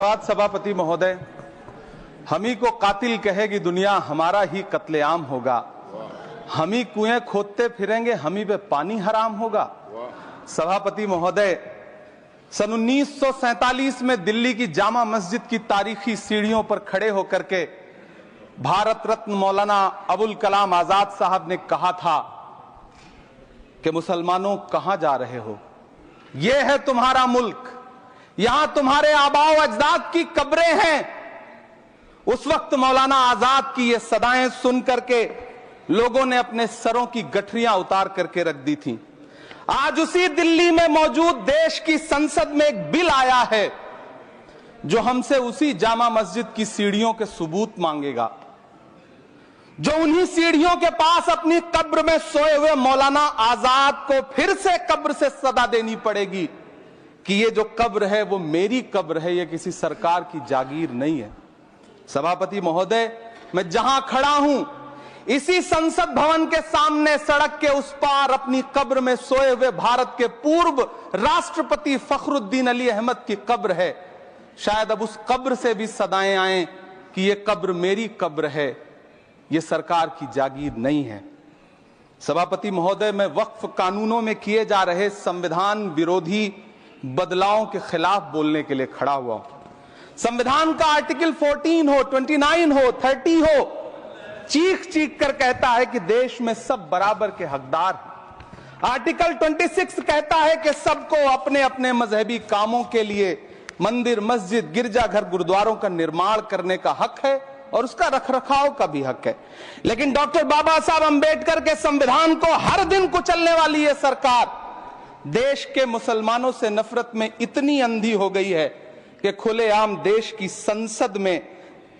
सभापति महोदय, हम ही को कातिल कहेगी दुनिया, हमारा ही कत्लेआम होगा। हम ही कुएं खोदते फिरेंगे, हम ही पे पानी हराम होगा। सभापति महोदय, सन 1947 में दिल्ली की जामा मस्जिद की तारीखी सीढ़ियों पर खड़े होकर के भारत रत्न मौलाना अबुल कलाम आजाद साहब ने कहा था कि मुसलमानों कहां जा रहे हो, यह है तुम्हारा मुल्क, यहां तुम्हारे आबाओ अजदाद की कब्रें हैं। उस वक्त मौलाना आजाद की ये सदाएं सुन करके लोगों ने अपने सरों की गठरियां उतार करके रख दी थीं। आज उसी दिल्ली में मौजूद देश की संसद में एक बिल आया है जो हमसे उसी जामा मस्जिद की सीढ़ियों के सबूत मांगेगा, जो उन्हीं सीढ़ियों के पास अपनी कब्र में सोए हुए मौलाना आजाद को फिर से कब्र से सदा देनी पड़ेगी कि ये जो कब्र है वो मेरी कब्र है, ये किसी सरकार की जागीर नहीं है। सभापति महोदय, मैं जहां खड़ा हूं इसी संसद भवन के सामने सड़क के उस पार अपनी कब्र में सोए हुए भारत के पूर्व राष्ट्रपति फखरुद्दीन अली अहमद की कब्र है। शायद अब उस कब्र से भी सदाएं आए कि ये कब्र मेरी कब्र है, ये सरकार की जागीर नहीं है। सभापति महोदय, मैं वक्फ कानूनों में किए जा रहे संविधान विरोधी बदलावों के खिलाफ बोलने के लिए खड़ा हुआ हूं। संविधान का आर्टिकल 14 हो, 29 हो, 30 हो, चीख चीख कर कहता है कि देश में सब बराबर के हकदार हैं। आर्टिकल 26 कहता है कि सबको अपने अपने मजहबी कामों के लिए मंदिर, मस्जिद, गिरजाघर, गुरुद्वारों का निर्माण करने का हक है और उसका रखरखाव का भी हक है। लेकिन डॉक्टर बाबा साहब अंबेडकर के संविधान को हर दिन कुचलने वाली ये सरकार देश के मुसलमानों से नफरत में इतनी अंधी हो गई है कि खुलेआम देश की संसद में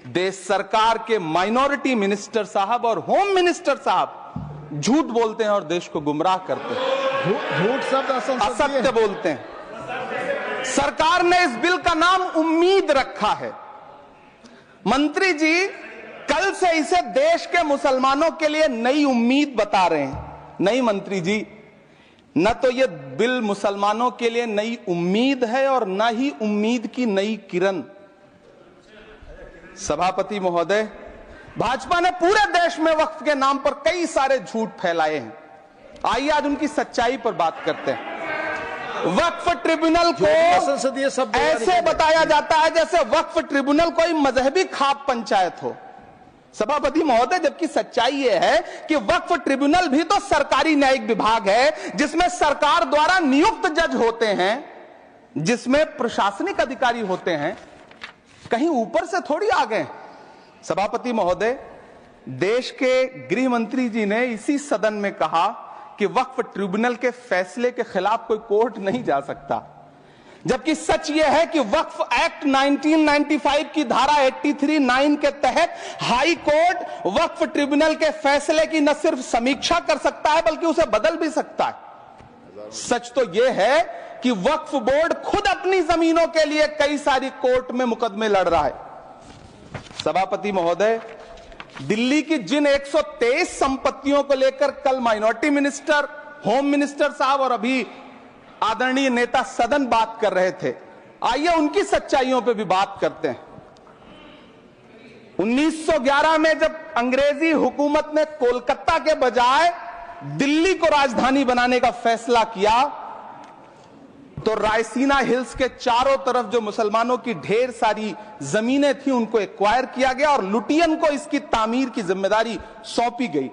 देश सरकार के माइनॉरिटी मिनिस्टर साहब और होम मिनिस्टर साहब झूठ बोलते हैं और देश को गुमराह करते हैं। झूठ शब्द असत्य बोलते हैं। सरकार ने इस बिल का नाम उम्मीद रखा है। मंत्री जी कल से इसे देश के मुसलमानों के लिए नई उम्मीद बता रहे हैं। नहीं मंत्री जी, न तो यह बिल मुसलमानों के लिए नई उम्मीद है और न ही उम्मीद की नई किरण। सभापति महोदय, भाजपा ने पूरे देश में वक्फ के नाम पर कई सारे झूठ फैलाए हैं। आइए आज उनकी सच्चाई पर बात करते हैं। वक्फ ट्रिब्यूनल को ऐसे बताया जाता है जैसे वक्फ ट्रिब्यूनल कोई मजहबी खाप पंचायत हो। सभापति महोदय, जबकि सच्चाई यह है कि वक्फ ट्रिब्यूनल भी तो सरकारी न्यायिक विभाग है जिसमें सरकार द्वारा नियुक्त जज होते हैं, जिसमें प्रशासनिक अधिकारी होते हैं, कहीं ऊपर से थोड़ी आ गए। सभापति महोदय, देश के गृह मंत्री जी ने इसी सदन में कहा कि वक्फ ट्रिब्यूनल के फैसले के खिलाफ कोई कोर्ट नहीं जा सकता, जबकि सच यह है कि वक्फ एक्ट 1995 की धारा 83(9) के तहत हाई कोर्ट वक्फ ट्रिब्यूनल के फैसले की न सिर्फ समीक्षा कर सकता है बल्कि उसे बदल भी सकता है। सच तो यह है कि वक्फ बोर्ड खुद अपनी जमीनों के लिए कई सारी कोर्ट में मुकदमे लड़ रहा है। सभापति महोदय, दिल्ली की जिन 123 संपत्तियों को लेकर कल माइनॉरिटी मिनिस्टर, होम मिनिस्टर साहब और अभी आदरणीय नेता सदन बात कर रहे थे, आइए उनकी सच्चाइयों पे भी बात करते हैं। 1911 में जब अंग्रेजी हुकूमत ने कोलकाता के बजाय दिल्ली को राजधानी बनाने का फैसला किया तो रायसीना हिल्स के चारों तरफ जो मुसलमानों की ढेर सारी जमीनें थी उनको एक्वायर किया गया और लुटियन को इसकी तामीर की जिम्मेदारी सौंपी गई।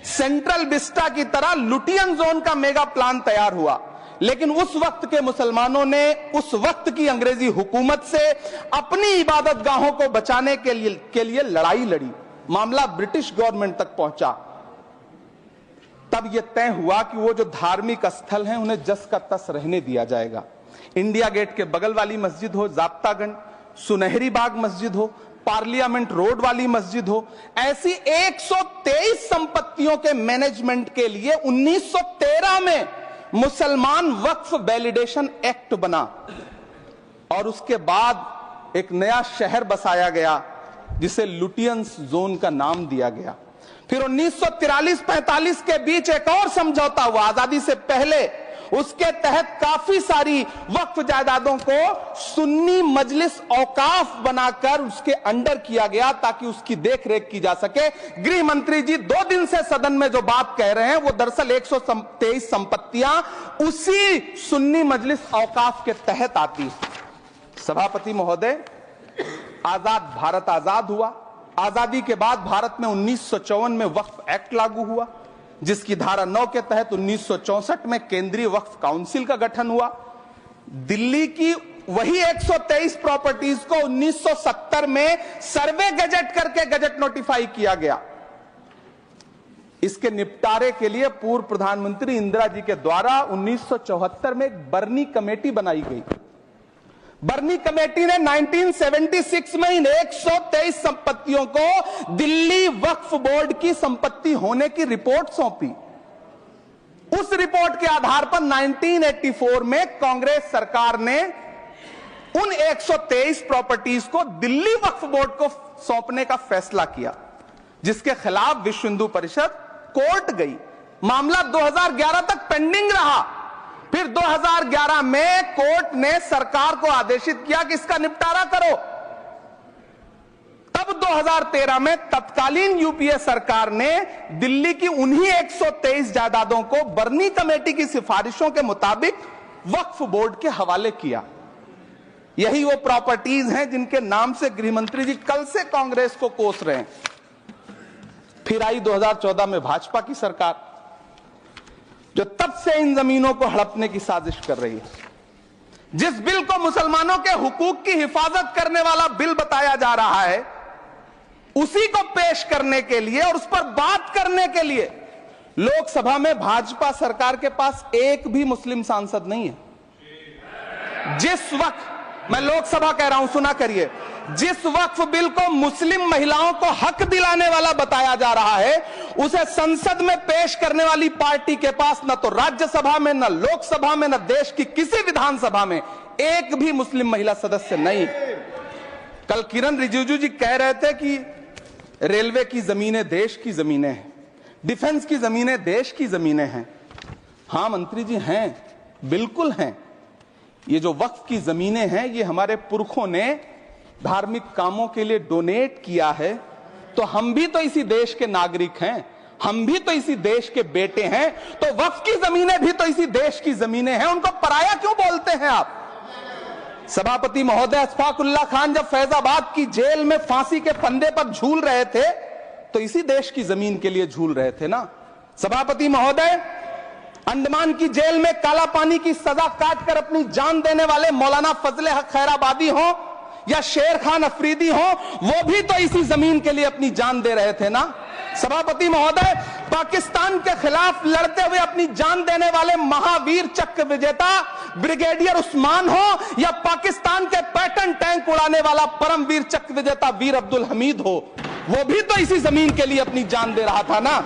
सेंट्रल विस्टा की तरह लुटियन जोन का मेगा प्लान तैयार हुआ, लेकिन उस वक्त के मुसलमानों ने उस वक्त की अंग्रेजी हुकूमत से अपनी इबादत गाहों को बचाने के लिए लड़ाई लड़ी। मामला ब्रिटिश गवर्नमेंट तक पहुंचा। तब यह तय हुआ कि वो जो धार्मिक स्थल हैं उन्हें जस का तस रहने दिया जाएगा। इंडिया गेट के बगल वाली मस्जिद हो, जाप्तागंज, सुनहरी बाग मस्जिद हो, पार्लियामेंट रोड वाली मस्जिद हो, ऐसी 123 संपत्तियों के मैनेजमेंट के लिए 1913 में मुसलमान वक्फ वैलिडेशन एक्ट बना और उसके बाद एक नया शहर बसाया गया जिसे लुटियंस जोन का नाम दिया गया। फिर 1943-45 के बीच एक और समझौता हुआ आजादी से पहले उसके तहत काफी सारी वक्फ जायदादों को सुन्नी मजलिस औकाफ बनाकर उसके अंडर किया गया ताकि उसकी देखरेख की जा सके। गृह मंत्री जी 2 दिन से सदन में जो बात कह रहे हैं वो दरअसल 123 संपत्तियां उसी सुन्नी मजलिस औकाफ के तहत आती है। सभापति महोदय, आजाद भारत आजाद हुआ। आजादी के बाद भारत में 1954 में वक्फ एक्ट लागू हुआ, जिसकी धारा 9 के तहत 1964 में केंद्रीय वक्फ काउंसिल का गठन हुआ। दिल्ली की वही 123 प्रॉपर्टीज को 1970 में सर्वे गजट करके गजट नोटिफाई किया गया। इसके निपटारे के लिए पूर्व प्रधानमंत्री इंदिरा जी के द्वारा 1974 में एक बर्नी कमेटी बनाई गई। बर्नी कमेटी ने 1976 में इन 123 संपत्तियों को दिल्ली वक्फ बोर्ड की संपत्ति होने की रिपोर्ट सौंपी। उस रिपोर्ट के आधार पर 1984 में कांग्रेस सरकार ने उन 123 प्रॉपर्टीज को दिल्ली वक्फ बोर्ड को सौंपने का फैसला किया, जिसके खिलाफ विश्व हिंदू परिषद कोर्ट गई। मामला 2011 तक पेंडिंग रहा। फिर 2011 में कोर्ट ने सरकार को आदेशित किया कि इसका निपटारा करो। तब 2013 में तत्कालीन यूपीए सरकार ने दिल्ली की उन्हीं 123 जायदादों को बर्नी कमेटी की सिफारिशों के मुताबिक वक्फ बोर्ड के हवाले किया। यही वो प्रॉपर्टीज हैं जिनके नाम से गृह मंत्री जी कल से कांग्रेस को कोस रहे हैं। फिर आई 2014 में भाजपा की सरकार, जो तब से इन जमीनों को हड़पने की साजिश कर रही है। जिस बिल को मुसलमानों के हुकूक की हिफाजत करने वाला बिल बताया जा रहा है, उसी को पेश करने के लिए और उस पर बात करने के लिए लोकसभा में भाजपा सरकार के पास एक भी मुस्लिम सांसद नहीं है। जिस वक्त, मैं लोकसभा कह रहा हूं, सुना करिए, जिस वक्फ बिल को मुस्लिम महिलाओं को हक दिलाने वाला बताया जा रहा है, उसे संसद में पेश करने वाली पार्टी के पास न तो राज्यसभा में, न लोकसभा में, न देश की किसी विधानसभा में एक भी मुस्लिम महिला सदस्य नहीं। कल किरण रिजिजू जी कह रहे थे कि रेलवे की जमीनें देश की जमीनें हैं, डिफेंस की जमीनें देश की जमीनें हैं। हां मंत्री जी, हैं, बिल्कुल हैं। ये जो वक्फ की जमीनें हैं, ये हमारे पुरखों ने धार्मिक कामों के लिए डोनेट किया है। तो हम भी तो इसी देश के नागरिक हैं, हम भी तो इसी देश के बेटे हैं। तो वक्फ की जमीनें भी तो इसी देश की जमीनें हैं, उनको पराया क्यों बोलते हैं आप? सभापति महोदय, अशफाकुल्लाह खान जब फैजाबाद की जेल में फांसी के फंदे पर झूल रहे थे, तो इसी देश की जमीन के लिए झूल रहे थे ना। सभापति महोदय, अंडमान की जेल में काला पानी की सजा काटकर अपनी जान देने वाले मौलाना फजले हक खैराबादी हो या शेर खान अफरीदी हो, वो भी तो इसी जमीन के लिए अपनी जान दे रहे थे ना। सभापति महोदय, पाकिस्तान के खिलाफ लड़ते हुए अपनी जान देने वाले महावीर चक्र विजेता ब्रिगेडियर उस्मान हो या पाकिस्तान के पैटर्न टैंक उड़ाने वाला परमवीर चक्र विजेता वीर अब्दुल हमीद हो, वो भी तो इसी जमीन के लिए अपनी जान दे रहा था ना।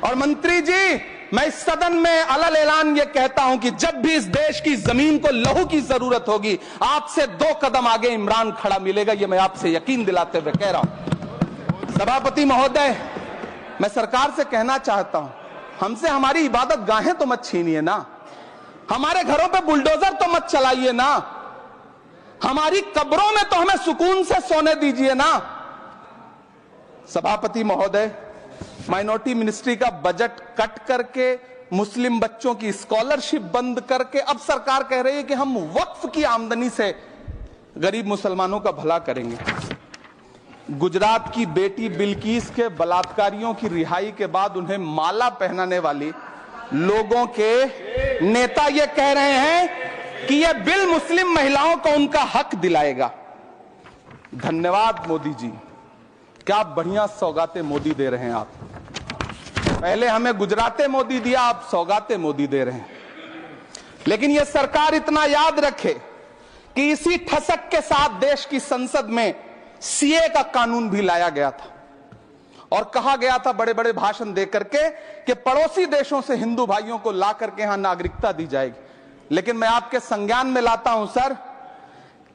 और मंत्री जी, मैं इस सदन में अलल ऐलान ये कहता हूं कि जब भी इस देश की जमीन को लहू की जरूरत होगी, आपसे 2 कदम आगे इमरान खड़ा मिलेगा, ये मैं आपसे यकीन दिलाते हुए कह रहा हूं। सभापति महोदय, मैं सरकार से कहना चाहता हूं, हमसे हमारी इबादत गाहें तो मत छीनिए ना, हमारे घरों पे बुलडोजर तो मत चलाइए ना, हमारी कब्रों में तो हमें सुकून से सोने दीजिए ना। सभापति महोदय, माइनॉरिटी मिनिस्ट्री का बजट कट करके, मुस्लिम बच्चों की स्कॉलरशिप बंद करके अब सरकार कह रही है कि हम वक्फ की आमदनी से गरीब मुसलमानों का भला करेंगे। गुजरात की बेटी बिल्किस के बलात्कारियों की रिहाई के बाद उन्हें माला पहनाने वाली लोगों के नेता ये कह रहे हैं कि यह बिल मुस्लिम महिलाओं को उनका हक दिलाएगा। धन्यवाद मोदी जी, क्या बढ़िया सौगातें मोदी दे रहे हैं आप। पहले हमें गुजराते मोदी दिया, आप सौगातें मोदी दे रहे हैं। लेकिन यह सरकार इतना याद रखे कि इसी ठसक के साथ देश की संसद में सीए का कानून भी लाया गया था और कहा गया था बड़े बड़े भाषण देकर के कि पड़ोसी देशों से हिंदू भाइयों को ला करके यहां नागरिकता दी जाएगी। लेकिन मैं आपके संज्ञान में लाता हूं सर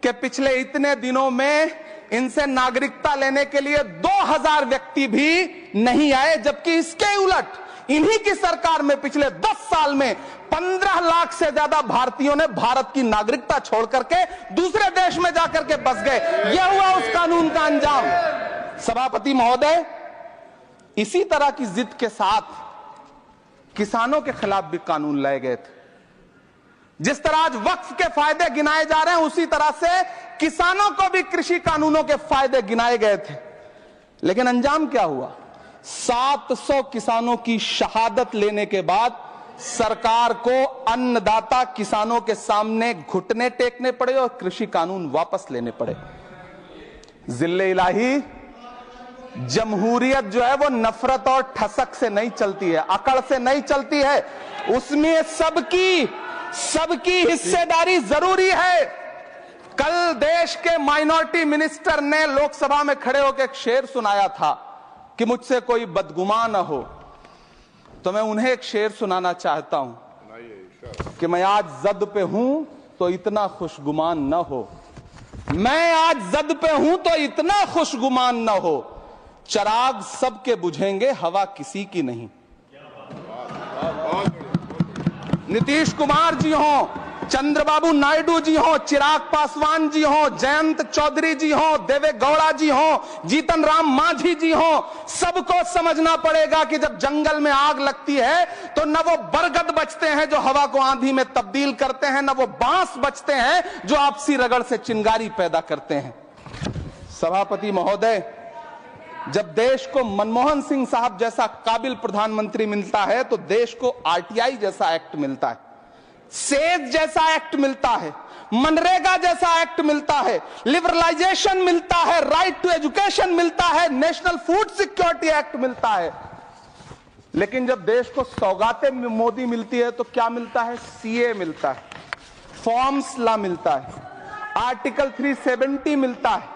कि पिछले इतने दिनों में इनसे नागरिकता लेने के लिए 2000 व्यक्ति भी नहीं आए, जबकि इसके उलट इन्हीं की सरकार में पिछले 10 साल में 15 लाख से ज्यादा भारतीयों ने भारत की नागरिकता छोड़ करके दूसरे देश में जाकर के बस गए। यह हुआ उस कानून का अंजाम। सभापति महोदय, इसी तरह की जिद के साथ किसानों के खिलाफ भी कानून लाए गए थे। जिस तरह आज वक्फ के फायदे गिनाए जा रहे हैं, उसी तरह से किसानों को भी कृषि कानूनों के फायदे गिनाए गए थे। लेकिन अंजाम क्या हुआ? 700 किसानों की शहादत लेने के बाद सरकार को अन्नदाता किसानों के सामने घुटने टेकने पड़े और कृषि कानून वापस लेने पड़े। जिल्ले इलाही, जमहूरियत जो है वो नफरत और ठसक से नहीं चलती है, अकड़ से नहीं चलती है। उसमें सबकी हिस्सेदारी जरूरी है। कल देश के माइनॉरिटी मिनिस्टर ने लोकसभा में खड़े होकर एक शेर सुनाया था कि मुझसे कोई बदगुमान न हो, तो मैं उन्हें एक शेर सुनाना चाहता हूं कि मैं आज जद पे हूं तो इतना खुशगुमान न हो, मैं आज जद पे हूं तो इतना खुशगुमान न हो, चिराग सबके बुझेंगे हवा किसी की नहीं। नीतीश कुमार जी हो, चंद्रबाबू नायडू जी हो, चिराग पासवान जी हो, जयंत चौधरी जी हो, देवे गौड़ा जी हो, जीतन राम मांझी जी हो, सबको समझना पड़ेगा कि जब जंगल में आग लगती है तो न वो बरगद बचते हैं जो हवा को आंधी में तब्दील करते हैं, न वो बांस बचते हैं जो आपसी रगड़ से चिंगारी पैदा करते हैं। सभापति महोदय, जब देश को मनमोहन सिंह साहब जैसा काबिल प्रधानमंत्री मिलता है तो देश को आरटीआई जैसा एक्ट मिलता है, सेज जैसा एक्ट मिलता है, मनरेगा जैसा एक्ट मिलता है, लिबरलाइजेशन मिलता है, राइट टू एजुकेशन मिलता है, नेशनल फूड सिक्योरिटी एक्ट मिलता है। लेकिन जब देश को सौगातें मोदी मिलती है तो क्या मिलता है? सीए मिलता है, फॉर्म्स लॉ मिलता है, आर्टिकल 370 मिलता है,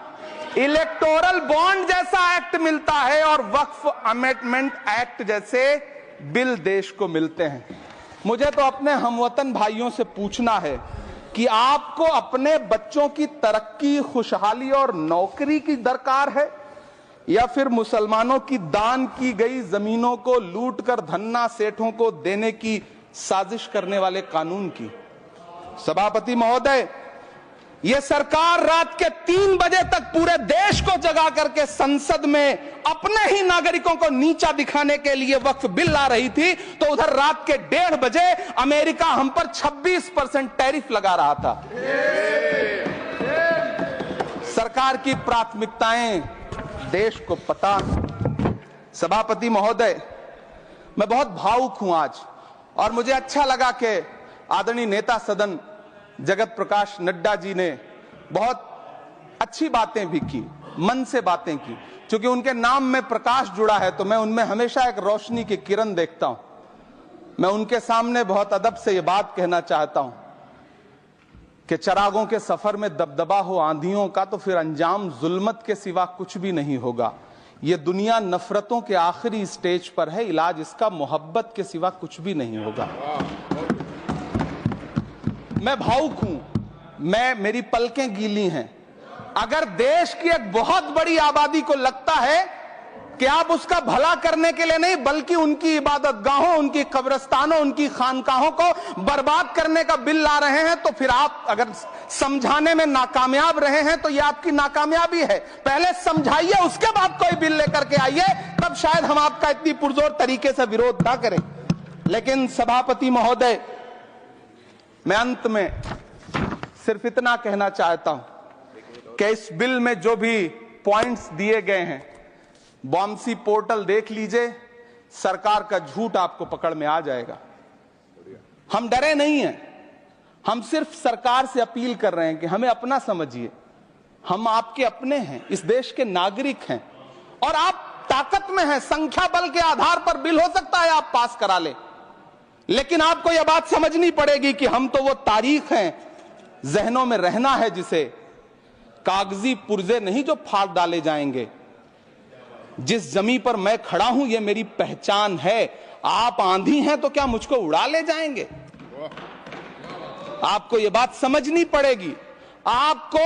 इलेक्टोरल बॉन्ड जैसा एक्ट मिलता है और वक्फ अमेंडमेंट एक्ट जैसे बिल देश को मिलते हैं। मुझे तो अपने हमवतन भाइयों से पूछना है कि आपको अपने बच्चों की तरक्की, खुशहाली और नौकरी की दरकार है या फिर मुसलमानों की दान की गई जमीनों को लूटकर धन्ना सेठों को देने की साजिश करने वाले कानून की? सभापति महोदय, यह सरकार रात के 3 बजे तक पूरे देश को जगा करके संसद में अपने ही नागरिकों को नीचा दिखाने के लिए वक्फ बिल ला रही थी, तो उधर रात के 1:30 बजे अमेरिका हम पर 26% टैरिफ लगा रहा था। सरकार की प्राथमिकताएं देश को पता। सभापति महोदय, मैं बहुत भावुक हूं आज, और मुझे अच्छा लगा कि आदरणीय नेता सदन जगत प्रकाश नड्डा जी ने बहुत अच्छी बातें भी की, मन से बातें की। क्योंकि उनके नाम में प्रकाश जुड़ा है तो मैं उनमें हमेशा एक रोशनी की किरण देखता हूं। मैं उनके सामने बहुत अदब से यह बात कहना चाहता हूं कि चिरागों के सफर में दबदबा हो आंधियों का तो फिर अंजाम जुल्मत के सिवा कुछ भी नहीं होगा। यह दुनिया नफरतों के आखिरी स्टेज पर है, इलाज इसका मोहब्बत के सिवा कुछ भी नहीं होगा। मैं भावुक हूं, मेरी पलकें गीली हैं। अगर देश की एक बहुत बड़ी आबादी को लगता है कि आप उसका भला करने के लिए नहीं बल्कि उनकी इबादतगाहों, उनकी कब्रिस्तानों, उनकी खानकाहों को बर्बाद करने का बिल ला रहे हैं, तो फिर आप अगर समझाने में नाकामयाब रहे हैं तो यह आपकी नाकामयाबी है। पहले समझाइए, उसके बाद कोई बिल लेकर के आइए, तब शायद हम आपका इतनी पुरजोर तरीके से विरोध ना करें। लेकिन सभापति महोदय, मैं अंत में सिर्फ इतना कहना चाहता हूं कि इस बिल में जो भी पॉइंट्स दिए गए हैं, बॉम्सी पोर्टल देख लीजिए, सरकार का झूठ आपको पकड़ में आ जाएगा। हम डरे नहीं हैं, हम सिर्फ सरकार से अपील कर रहे हैं कि हमें अपना समझिए। हम आपके अपने हैं, इस देश के नागरिक हैं और आप ताकत में हैं। संख्या बल के आधार पर बिल हो सकता है आप पास करा ले, लेकिन आपको यह बात समझनी पड़ेगी कि हम तो वो तारीख हैं, जहनों में रहना है जिसे कागजी पुर्जे नहीं जो फाड़ डाले जाएंगे। जिस जमीन पर मैं खड़ा हूं यह मेरी पहचान है। आप आंधी हैं तो क्या मुझको उड़ा ले जाएंगे? आपको यह बात समझनी पड़ेगी। आपको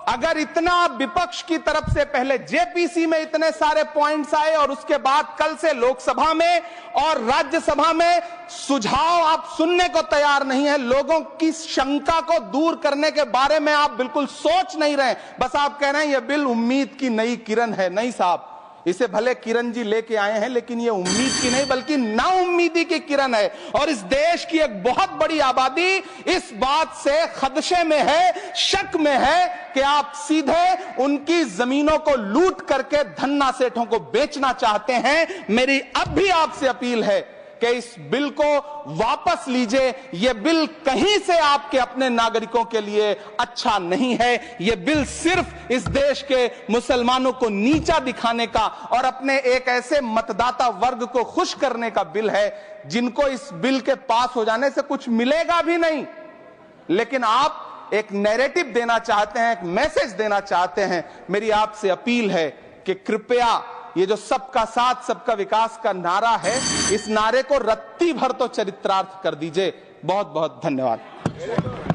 अगर इतना विपक्ष की तरफ से पहले जेपीसी में इतने सारे पॉइंट्स आए और उसके बाद कल से लोकसभा में और राज्यसभा में सुझाव आप सुनने को तैयार नहीं है, लोगों की शंका को दूर करने के बारे में आप बिल्कुल सोच नहीं रहे, बस आप कह रहे हैं यह बिल उम्मीद की नई किरण है। नहीं साहब, इसे भले किरण जी लेके आए हैं, लेकिन ये उम्मीद की नहीं बल्कि नाउम्मीदी की किरण है। और इस देश की एक बहुत बड़ी आबादी इस बात से खदशे में है, शक में है कि आप सीधे उनकी जमीनों को लूट करके धन्ना सेठों को बेचना चाहते हैं। मेरी अब भी आपसे अपील है कि इस बिल को वापस लीजिए। यह बिल कहीं से आपके अपने नागरिकों के लिए अच्छा नहीं है। यह बिल सिर्फ इस देश के मुसलमानों को नीचा दिखाने का और अपने एक ऐसे मतदाता वर्ग को खुश करने का बिल है जिनको इस बिल के पास हो जाने से कुछ मिलेगा भी नहीं। लेकिन आप एक नैरेटिव देना चाहते हैं, एक मैसेज देना चाहते हैं। मेरी आपसे अपील है कि कृपया ये जो सबका साथ सबका विकास का नारा है, इस नारे को रत्ती भर तो चरित्रार्थ कर दीजिए। बहुत बहुत धन्यवाद।